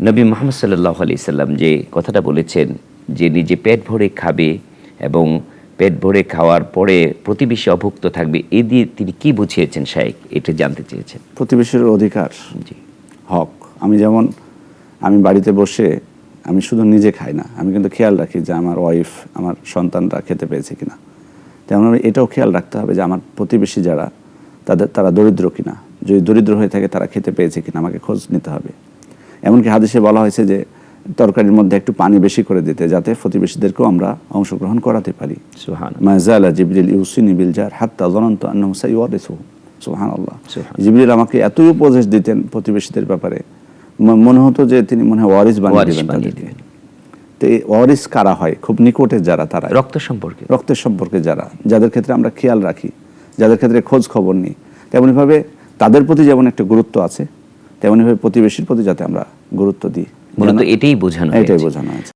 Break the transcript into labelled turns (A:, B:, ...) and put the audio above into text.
A: নবী মুহাম্মদ সাল্লাল্লাহু আলাইহি সাল্লাম যে কথাটা বলেছেন যে নিজে পেট ভরে খাবে এবং পেট ভরে খাওয়ার পরে প্রতিবেশী অভুক্ত থাকবে, এই দিয়ে তিনি কি বুঝিয়েছেন শাইখ, এটা জানতে চেয়েছেন।
B: প্রতিবেশীর অধিকার,
A: জি,
B: হক। আমি বাড়িতে বসে আমি শুধু নিজে খাই না, আমি কিন্তু খেয়াল রাখি যে আমার ওয়াইফ, আমার সন্তানরা খেতে পেয়েছে কিনা। তেমন এটাও খেয়াল রাখতে হবে যে আমার প্রতিবেশী যারা তারা দরিদ্র কিনা, যদি দরিদ্র হয়ে থাকে তারা খেতে পেয়েছে কিনা আমাকে খোঁজ নিতে হবে। এমনকি হাদিসে বলা হয়েছে যে তরকারির মধ্যে একটু পানি বেশি করে দিতে, যাতে প্রতিবেশীদেরকেও আমরা অংশগ্রহণ করাতে পারি।
A: সুবহানাল্লাহ।
B: মা জালা জিবরিল ইউসিনি বিল জার হাত্তা যানানতু আন্নাহু সাইওয়ারিসুহু। সুবহানাল্লাহ।
A: সুবহানাল্লাহ।
B: জিবরিল আমাকে এতই উপদেশ দিতেন প্রতিবেশীদের ব্যাপারে, মনে হতো যে তিনি মনে হয় ওয়ারিস বানিয়ে দিবেন তাদেরকে। তো এই ওয়ারিস কারা হয়? খুব নিকটের যারা, তারা
A: রক্ত সম্পর্কে,
B: রক্তের সম্পর্কে যারা, যাদের ক্ষেত্রে আমরা খেয়াল রাখি, যাদের ক্ষেত্রে খোঁজ খবর নিই, তেমনিভাবে তাদের প্রতি যেমন একটা গুরুত্ব আছে, তেমনিভাবে প্রতিবেশীর প্রতি যাতে আমরা গুরুত্ব দিই।
A: মূলত এটাই বোঝানো
B: এটাই বোঝানো হয়েছে।